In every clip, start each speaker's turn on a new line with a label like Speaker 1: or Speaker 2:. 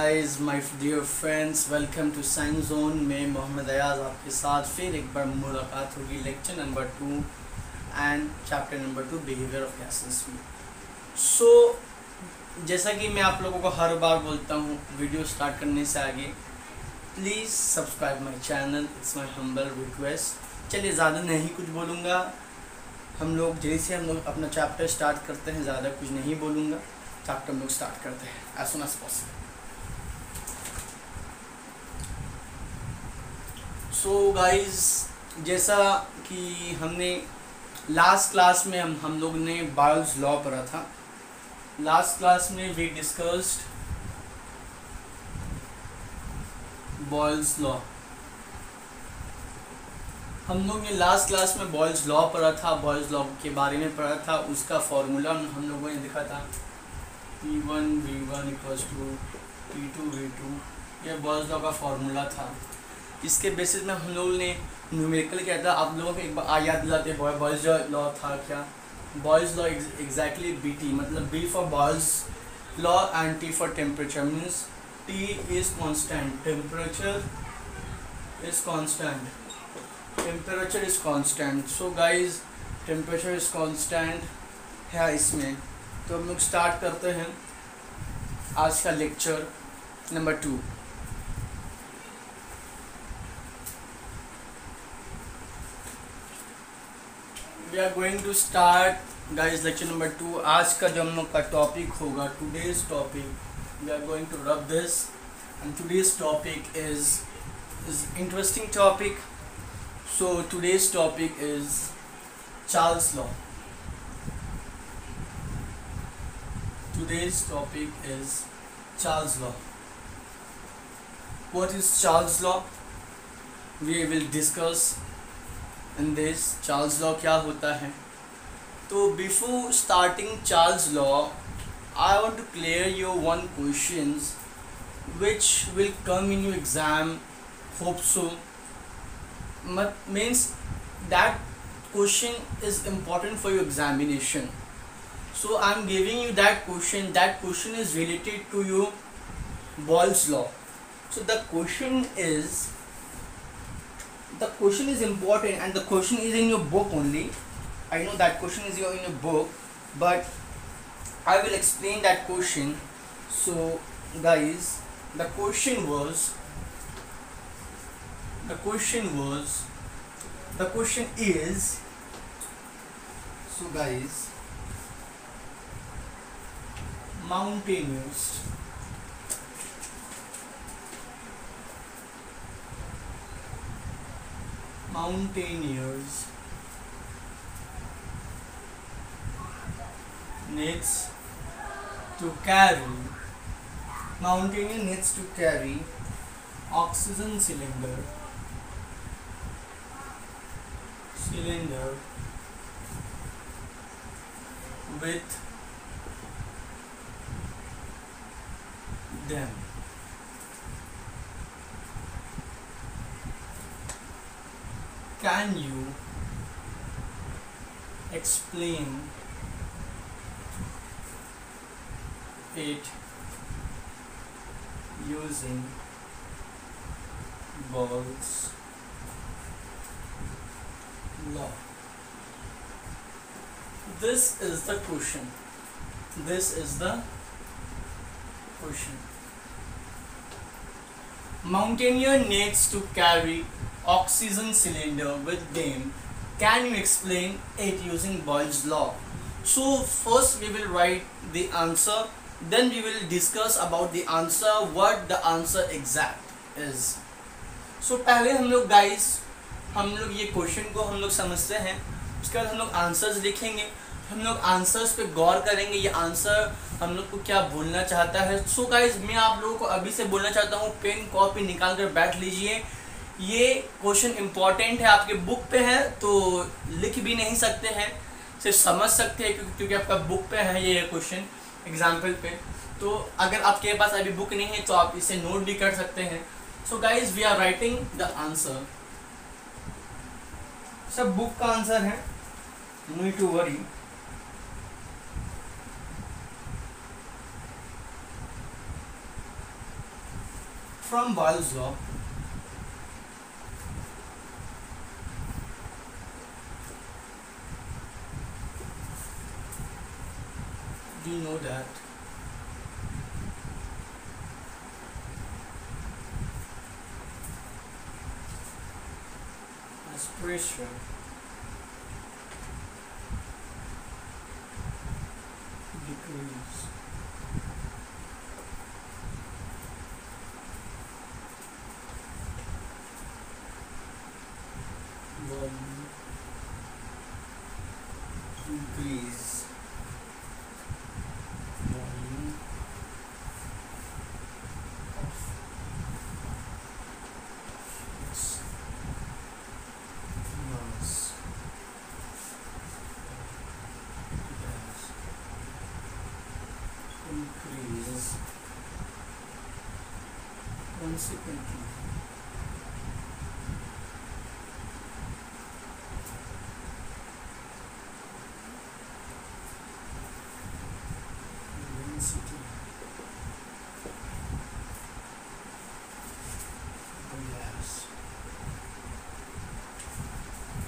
Speaker 1: Guys my dear friends, welcome to science zone में मोहम्मद अयाज आपके साथ फिर एक बार मुलाकात होगी। Lecture number 2 and chapter number 2 behaviour of gases में। सो जैसा कि मैं आप लोगों को हर बार बोलता हूँ, वीडियो स्टार्ट करने से आगे please subscribe my channel, it's my humble request. चलिए ज़्यादा नहीं कुछ बोलूँगा, हम लोग जैसे हम लोग अपना चैप्टर स्टार्ट करते हैं, ज़्यादा कुछ नहीं बोलूँगा, चैप्टर हम लोग स्टार्ट करते हैं as soon as possible. So guys, जैसा कि हमने लास्ट क्लास में हम लोग ने बॉयल्स लॉ पढ़ा था। लास्ट क्लास में वी डिस्कस्ड बॉयल्स लॉ। हम लोग ने लास्ट क्लास में बॉयल्स लॉ पढ़ा था, बॉयल्स लॉ के बारे में पढ़ा था। उसका फॉर्मूला हम लोगों ने देखा था, P1 V1 equals to P2 V2। यह बॉयल्स लॉ का फॉर्मूला था। इसके बेसिस में हम लोगों ने न्यूमेरिकल क्या था, आप लोगों को एक बार याद दिलाते हैं। बॉयल्स लॉ था क्या? बॉयल्स लॉ एग्जैक्टली BT, मतलब B for Boyle's law and T for temperature, means T is constant, temperature is constant, temperature is constant. So guys, temperature is constant है इसमें। तो हम लोग स्टार्ट करते हैं आज का lecture number 2। We are going to start guys lecture number 2। आज का जो हम लोग का टॉपिक होगा, today's topic, we are going to rub this and today's topic is interesting topic. So today's topic is Charles law. Today's topic is Charles law. What is Charles law? We will discuss in this Charles law क्या होता है। तो before starting Charles law, I want to clear you one questions which will come in your exam. Hope so. Means that question is important for your examination. So I am giving you that question. That question is related to your Boyle's law. So the question is important, and the question is in your book only. I know that question is in your book, but I will explain that question. So guys, the question is, so guys, mountaineers needs to carry oxygen cylinder with them. Can you explain it using Boyle's law? This is the question. Mountaineer needs to carry oxygen cylinder with them. Can you explain it using Boyle's law? So first we will write the answer, then we will discuss about the answer, what the answer exact is. So पहले हम लोग guys, हम लोग ये question को हम लोग समझते हैं, उसके बाद हम लोग आंसर्स लिखेंगे, हम लोग आंसर्स पे गौर करेंगे, ये आंसर हम लोग को क्या बोलना चाहता है। सो गाइज, मैं आप लोगों को अभी से बोलना चाहता हूँ, पेन कॉपी निकाल कर बैठ लीजिए। ये क्वेश्चन इम्पॉर्टेंट है, आपके बुक पे है तो लिख भी नहीं सकते हैं, सिर्फ समझ सकते हैं क्योंकि आपका बुक पे है ये क्वेश्चन एग्जाम्पल पे। तो अगर आपके पास अभी बुक नहीं है तो आप इसे नोट भी कर सकते हैं। So guys, we are writing the answer. सब बुक का आंसर है, no need to worry. From Boyle's law, we know that as pressure decrease, volume increase, volume of its mass gas increases. Consequently, density of the gas decreases. Decreases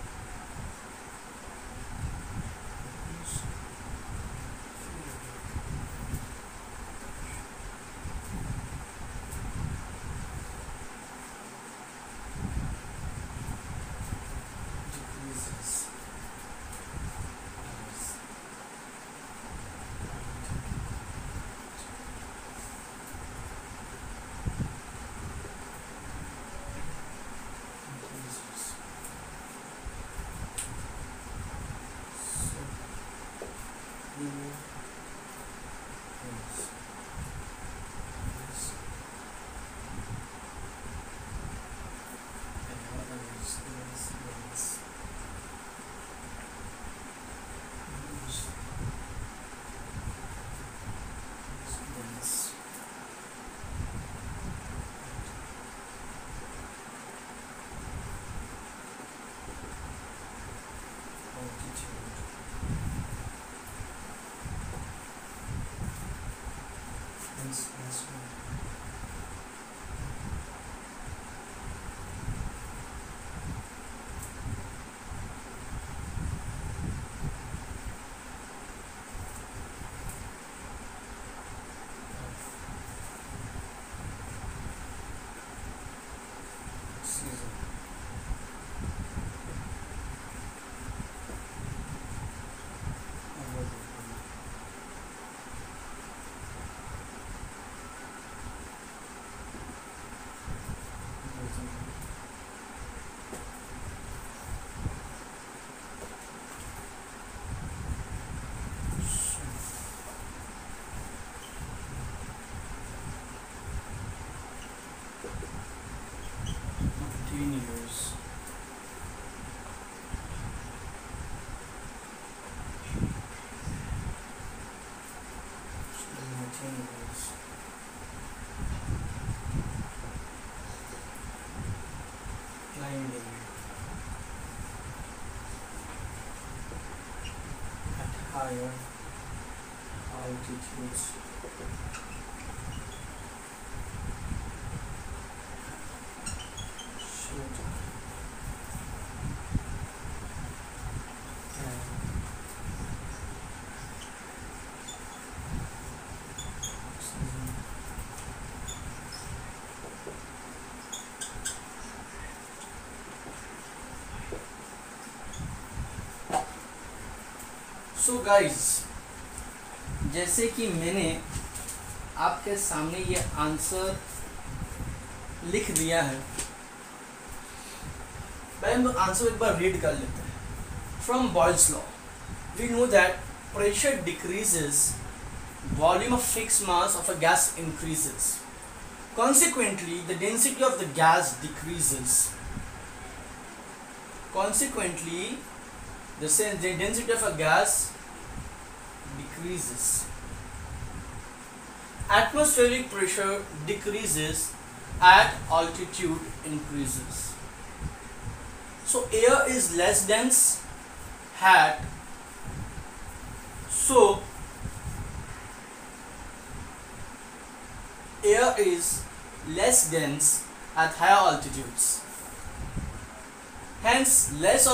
Speaker 1: as increases. So here is this and what is this dense altitude. That's one. Season. Years. Climbing at higher altitudes. So guys, जैसे कि मैंने आपके सामने ये answer लिख दिया है, भाई हम आंसर एक बार रीड कर लेते हैं। From Boyle's law we know that pressure decreases, volume of fixed mass of a gas increases. Consequently, the density of the gas decreases. Consequently, the density of a gas decreases. Atmospheric pressure decreases at altitude increases. So air is less dense, hat, so air is less dense at higher altitudes, hence less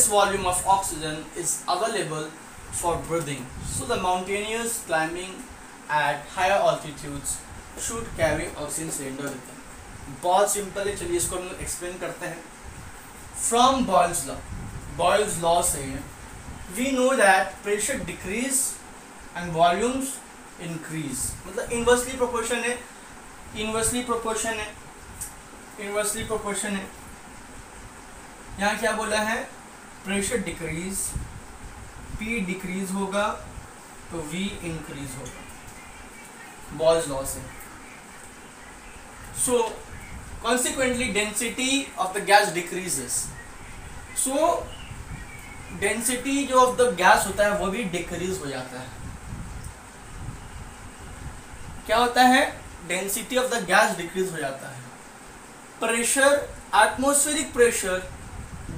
Speaker 1: volume of oxygen is available for breathing. So the mountaineers climbing at higher altitudes should carry oxygen cylinder with them. बहुत simple है, चलिए इसको हम लोग explain करते हैं. From Boyle's law से we know that pressure decrease and volumes increase, मतलब इनवर्सली प्रोपोर्शन है. यहाँ क्या बोला है, प्रेशर डिक्रीज, P डिक्रीज होगा तो V इंक्रीज होगा, बॉयल्स लॉ से. So consequently density of the gas decreases. So density जो of the gas होता है वो भी डिक्रीज हो जाता है. क्या होता है, density of the gas decrease हो जाता है. Pressure, atmospheric pressure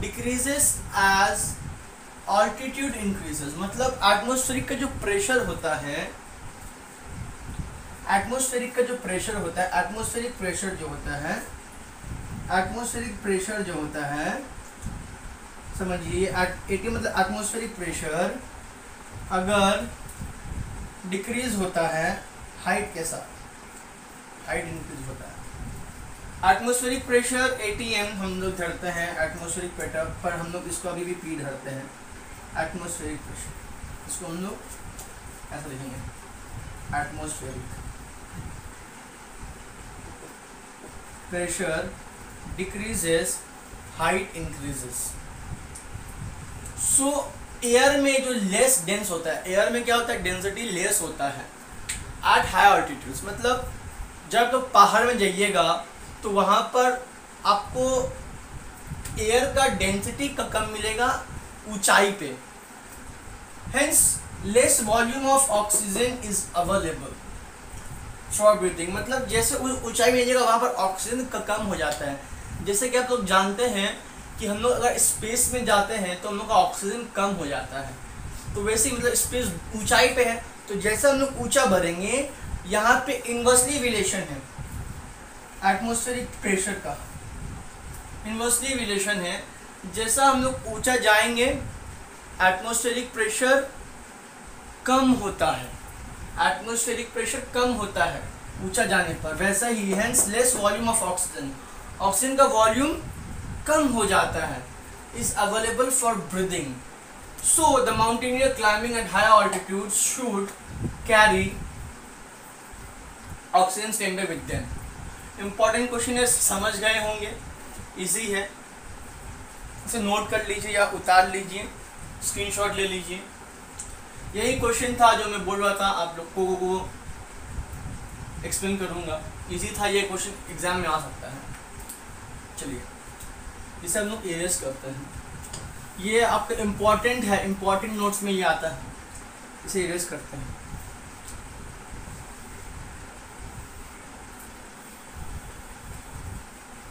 Speaker 1: decreases as altitude increases, मतलब एटमॉस्फेरिक का जो प्रेशर होता है, एटमॉस्फेरिक प्रेशर जो होता है समझिए, मतलब एटमॉस्फेरिक प्रेशर अगर डिक्रीज होता है हाइट के साथ, हाइट इंक्रीज होता है. एटमॉस्फेरिक प्रेशर ATM हम लोग धरते हैं, एटमॉस्फेरिक प्रेशर पर हम लोग इसको अभी भी P धरते हैं. एटमॉस्फेरिक प्रेशर, इसको हम लोग ऐसा लिखेंगे, atmospheric pressure decreases, height increases. सो एयर में जो लेस डेंस होता है, एयर में क्या होता है, डेंसिटी लेस होता है एट हाई ऑल्टीट्यूड्स, मतलब जब तो पहाड़ में जाइएगा तो वहाँ पर आपको एयर का डेंसिटी का कम मिलेगा ऊंचाई पे, hence less volume of oxygen is available for breathing. मतलब जैसे ऊंचाई में जाइएगा वहाँ पर ऑक्सीजन का कम हो जाता है. जैसे कि आप लोग जानते हैं कि हम लोग अगर स्पेस में जाते हैं तो हम लोग का ऑक्सीजन कम हो जाता है, तो वैसे ही मतलब स्पेस ऊंचाई पे है तो जैसे हम लोग ऊंचा बढ़ेंगे, यहाँ पे इन्वर्सली रिलेशन है एटमॉस्फेरिक प्रेशर का, इन्वर्सली रिलेशन है. जैसा हम लोग ऊंचा जाएंगे एटमॉस्फेरिक प्रेशर कम होता है, ऊंचा जाने पर. वैसा ही hence less volume of oxygen का वॉल्यूम कम हो जाता है, is available for breathing. So the mountaineer climbing at higher altitudes should carry oxygen cylinder with them. Important question है, समझ गए होंगे, इजी है, इसे नोट कर लीजिए या उतार लीजिए, स्क्रीनशॉट ले लीजिए. यही क्वेश्चन था जो मैं बोल रहा था आप लोग को एक्सप्लेन करूँगा. इजी था ये क्वेश्चन, एग्जाम में आ सकता है. चलिए इसे हम लोग एरेज करते हैं. ये आपका इम्पॉर्टेंट है, इम्पॉर्टेंट नोट्स में ये आता है, इसे इरेज करते हैं.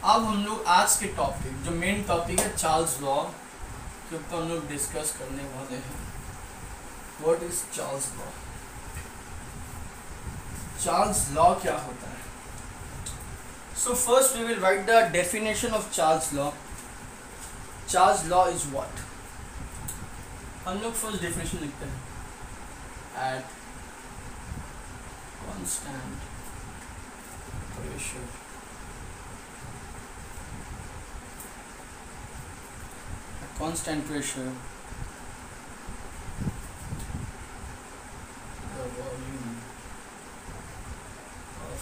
Speaker 1: अब हम लोग आज के टॉपिक, जो मेन टॉपिक है चार्ल्स लॉ, के ऊपर हम लोग डिस्कस करने वाले हैं. What is Charles law? Charles law क्या होता है? So first we will write the definition of Charles law. Charles law is what? हम लोग फर्स्ट डेफिनेशन लिखते हैं. At constant pressure, the volume of a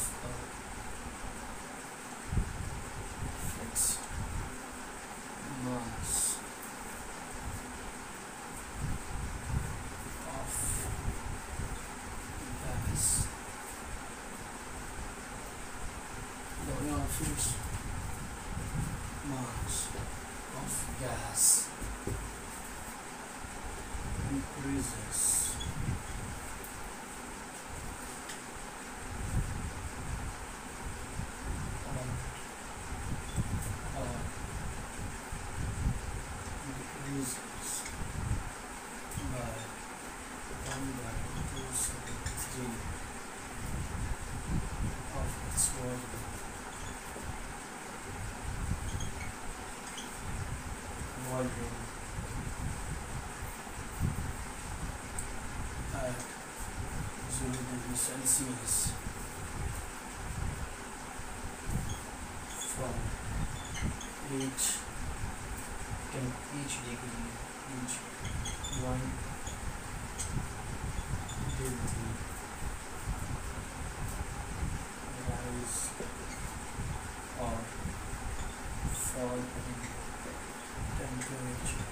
Speaker 1: fixed mass of gas, the volume of fixed mass of gas increases degree Celsius from each degree, each 1 degree rise or fall in temperature.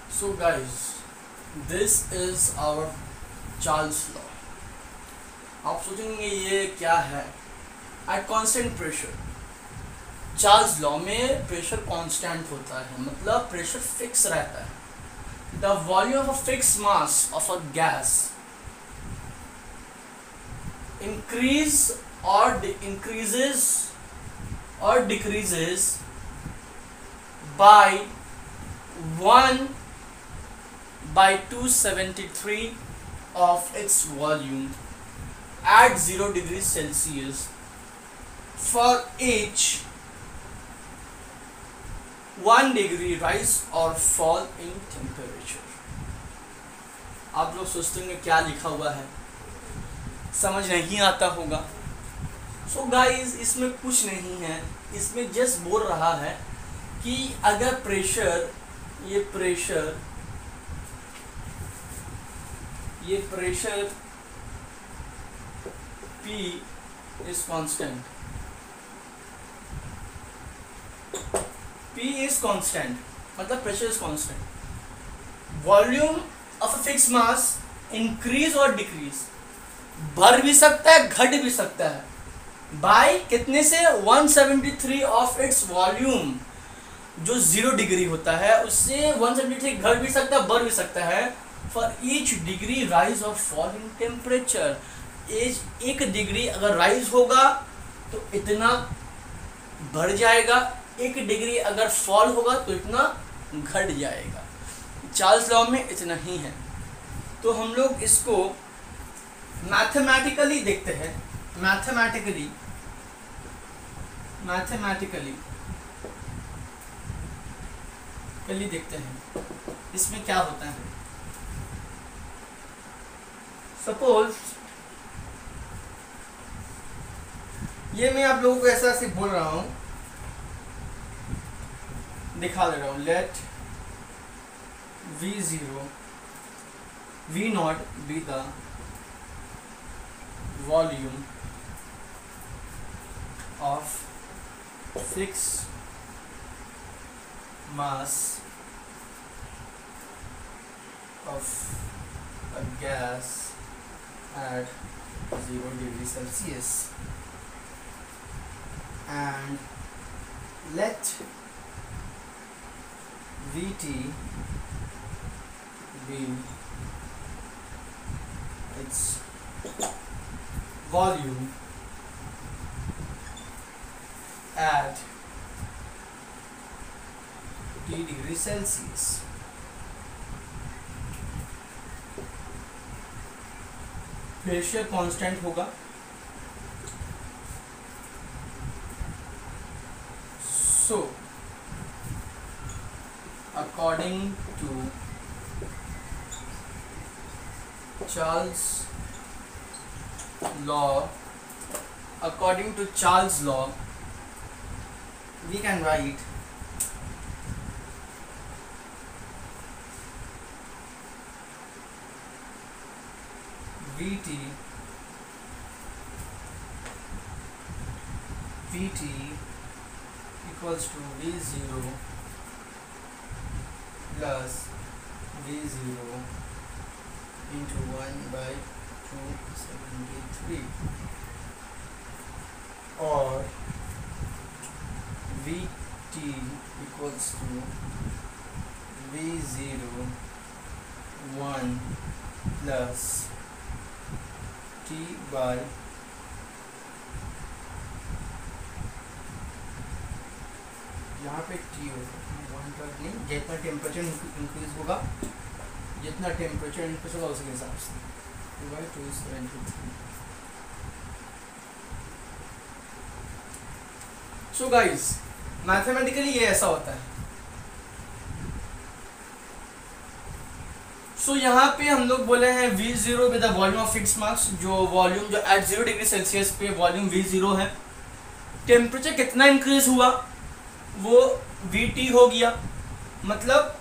Speaker 1: So guys, this is our Charles law. आप सोचेंगे ये क्या है? At constant pressure, Charles law में pressure constant होता है, मतलब pressure fix रहता है. The volume of a fix mass of a gas increases or decreases by 1/273 of its volume at 0 degrees Celsius for each 1 degree rise or fall in temperature. आप लोग सोचते होंगे क्या लिखा हुआ है, समझ नहीं आता होगा. सो गाइस, इसमें कुछ नहीं है, इसमें जस्ट बोल रहा है कि अगर pressure P is constant. P is constant, मतलब pressure is constant. Volume of a fix mass increase और डिक्रीज, बढ़ भी सकता है, घट भी सकता है, बाय कितने से 173 ऑफ इट्स वॉल्यूम, जो 0 डिग्री होता है उससे 173 घट भी सकता है, बढ़ भी सकता है. फॉर ईच डिग्री राइज और फॉल इन टेम्परेचर, एक डिग्री अगर राइज होगा तो इतना बढ़ जाएगा, 1 डिग्री अगर फॉल होगा तो इतना घट जाएगा. चार्ल्स लॉ में इतना ही है. तो हम लोग इसको मैथमेटिकली देखते हैं. मैथमेटिकली देखते हैं इसमें क्या होता है. सपोज ये मैं आप लोगों को ऐसा ऐसे बोल रहा हूं, दिखा दे रहा हूं. Let V naught be the volume of fixed mass of a gas at 0 degree Celsius, and let Vt be its volume at T degree Celsius. Pressure constant होगा. So according to Charles law, we can write Vt equals to V0 plus V0 into 1/273, or Vt equals to V0 1 plus T by यहाँ पे T होगा, 1 तक नहीं, जितना temperature increase होगा उसके हिसाब से 2/273. सो गाइस, मैथमेटिकली ये ऐसा होता है. सो यहाँ पे हम लोग बोले हैं V0 with the volume of fix mass, जो वॉल्यूम जो एट 0 डिग्री सेल्सियस पे वॉल्यूम V0 है। टेम्परेचर कितना इंक्रीज हुआ, वो VT हो गया, मतलब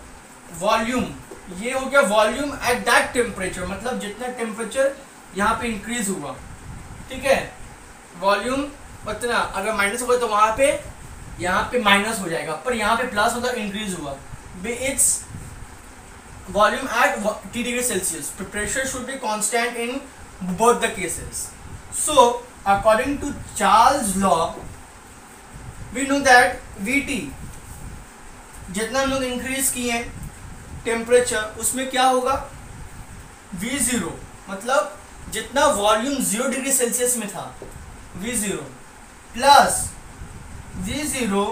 Speaker 1: वॉल्यूम ये हो गया वॉल्यूम एट दैट टेम्परेचर, मतलब जितना टेम्परेचर यहाँ पे इंक्रीज हुआ, ठीक है। वॉल्यूम उतना, अगर माइनस होगा तो वहाँ पे यहाँ पे माइनस हो जाएगा, पर यहाँ पे प्लस मतलब इंक्रीज हुआ। It's volume at T degree Celsius. Pressure should be constant in both the cases. So, according to Charles' law, we know that VT जितना हम लोग इंक्रीज किए टेम्परेचर, उसमें क्या होगा V0, मतलब जितना वॉल्यूम 0 डिग्री सेल्सियस में था V0 प्लस V0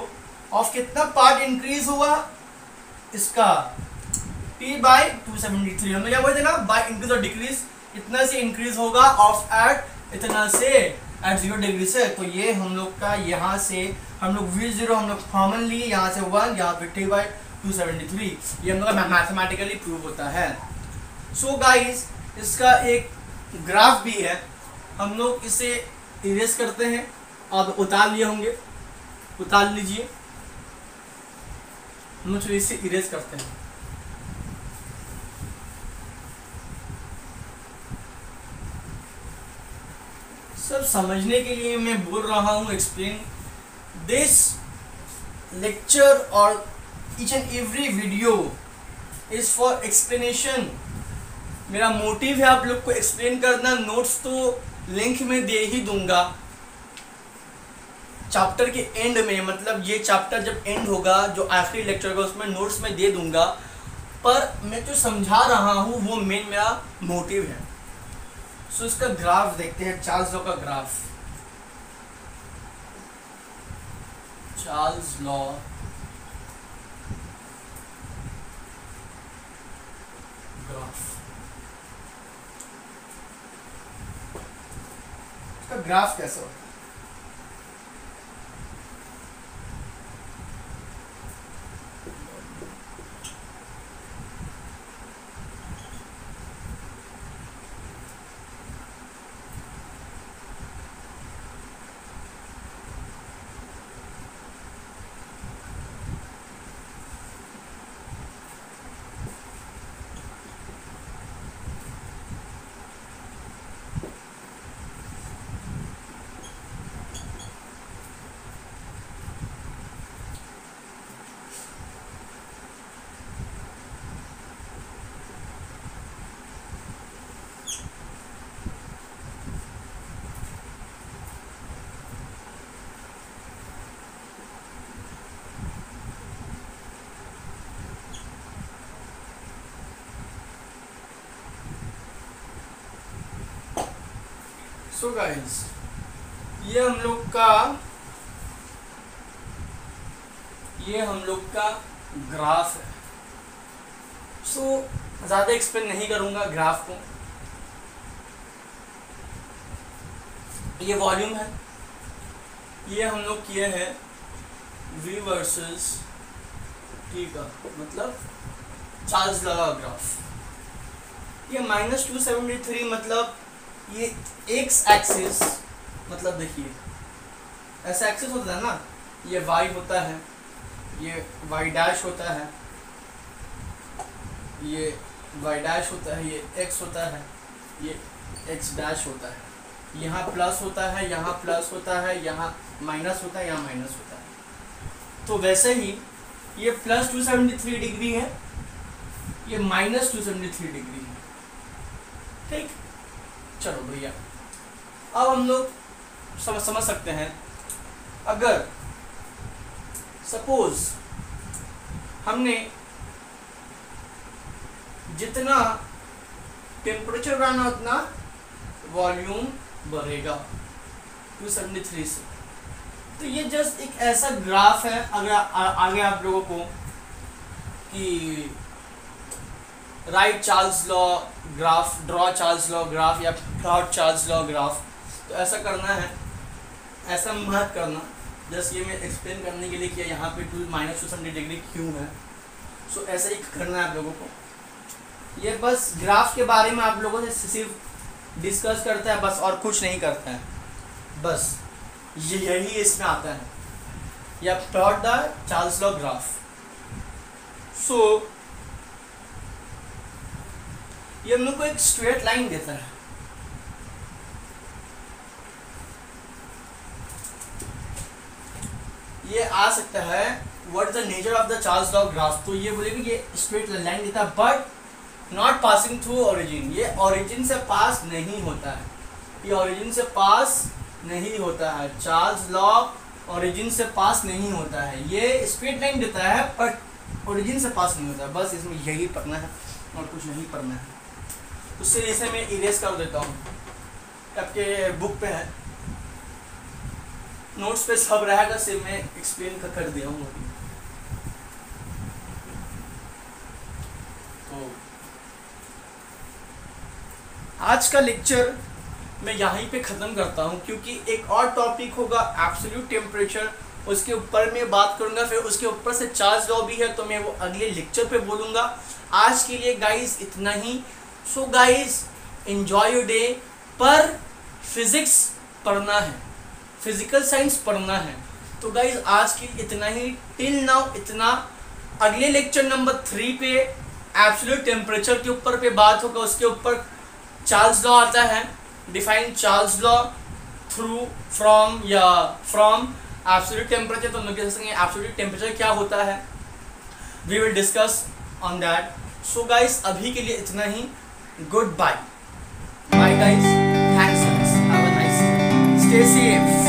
Speaker 1: ऑफ कितना पार्ट इंक्रीज हुआ इसका T बाई 273, हम लोग क्या बोलते हैं ना, बाई इंक्रीज और डिक्रीज, इतना से इंक्रीज होगा ऑफ एट इतना से एट 0 डिग्री से। तो ये हम लोग का यहाँ से हम लोग V0 हम लोग कॉमन लिए, यहाँ से 1, यहाँ पे T बाई 273, ये हम लोग का मैथमेटिकली प्रूव होता है। सो गाइस, इसका एक ग्राफ भी है, हम लोग इसे इरेज करते हैं, आप उतार लिए होंगे, उतार लीजिए, हम लोग इसे इरेज करते हैं। सब समझने के लिए मैं बोल रहा हूँ, एक्सप्लेन दिस लेक्चर और each and every video is for explanation. मेरा मोटिव है आप लोग को एक्सप्लेन करना। नोट्स तो लिंक में दे ही दूंगा चैप्टर के एंड में, मतलब ये चैप्टर जब एंड होगा जो आखिरी लेक्चर का, उसमें नोट्स में दे दूंगा, पर मैं जो समझा रहा हूँ वो मेन मेरा मोटिव है। सो इसका ग्राफ देखते हैं, चार्ल्स लॉ का ग्राफ। चार्ल्स लॉ ग्राफ, इसका ग्राफ कैसा होता है? सो गाइस, ये हम लोग का ग्राफ है। सो ज़्यादा एक्सप्लेन नहीं करूँगा ग्राफ को। ये वॉल्यूम है, ये हम लोग किए हैं V वर्सेस T का, मतलब चार्ल्स लॉ का ग्राफ। ये -273, मतलब ये एक्स एक्सिस, मतलब देखिए ऐसा एक्सिस होता है ना, ये y होता है, ये y डैश होता है, ये y डैश होता है, ये x होता है, ये x डैश होता है, यहाँ प्लस होता है, यहाँ प्लस होता है, यहाँ माइनस होता है, यहाँ माइनस होता है। तो वैसे ही ये +273 डिग्री है, ये -273 डिग्री है, ठीक। चलो भैया, अब हम लोग समझ सकते हैं, अगर सपोज हमने जितना टेम्परेचर बढ़ाना उतना वॉल्यूम बढ़ेगा 273 से। तो ये जस्ट एक ऐसा ग्राफ है, अगर आगे आप लोगों को कि right Charles law graph, draw Charles law graph या प्लॉट चार्ल्स लॉ ग्राफ, तो ऐसा करना है, ऐसा मत करना। जस्ट ये मैं एक्सप्लेन करने के लिए किया यहाँ पे -270 डिग्री क्यों है। सो ऐसा ही करना है आप लोगों को। ये बस ग्राफ के बारे में आप लोगों से सिर्फ डिस्कस करता है बस, और कुछ नहीं करता है, बस यही इसमें आता है। या plot the Charles law graph. So ये हम लोग को एक स्ट्रेट लाइन देता है, ये आ सकता है what is the nature of the Charles law graph. तो ये बोलेगा ये स्ट्रेट लाइन देता है but not passing through origin, ये ओरिजिन से पास नहीं होता है, ये ओरिजिन से पास नहीं होता है। चार्ल्स लॉ ओरिजिन से पास नहीं होता है, ये स्ट्रेट लाइन देता है बट ओरिजिन से पास नहीं होता है। बस इसमें यही पढ़ना है और कुछ नहीं पढ़ना है। उससे इसे मैं इरेज कर देता हूँ, आपके बुक पे है, नोट्स पे सब रहेगा, सिर्फ मैं एक्सप्लेन कर दिया हूँ अभी। तो आज का लेक्चर मैं यहीं पे ख़त्म करता हूँ, क्योंकि एक और टॉपिक होगा एब्सोल्यूट टेम्परेचर, उसके ऊपर मैं बात करूँगा, फिर उसके ऊपर से चार्ल्स लॉ भी है तो मैं वो अगले लेक्चर पे बोलूँगा। आज के लिए गाइस इतना ही। So guys enjoy your day. पर फिज़िक्स पढ़ना है, फिजिकल साइंस पढ़ना है। तो गाइस आज के लिए इतना ही, टिल नाउ इतना। अगले लेक्चर नंबर 3 पे एब्सोल्यूट टेम्परेचर के ऊपर पे बात होगा, उसके ऊपर चार्ल्स लॉ आता है, define Charles law through from absolute temperature. तो हम लोग देख सकेंगे एब्सोल्यूट टेम्परेचर क्या होता है, we will discuss on that. So guys अभी के लिए इतना ही, goodbye. Bye guys, thanks, have a nice day, stay safe.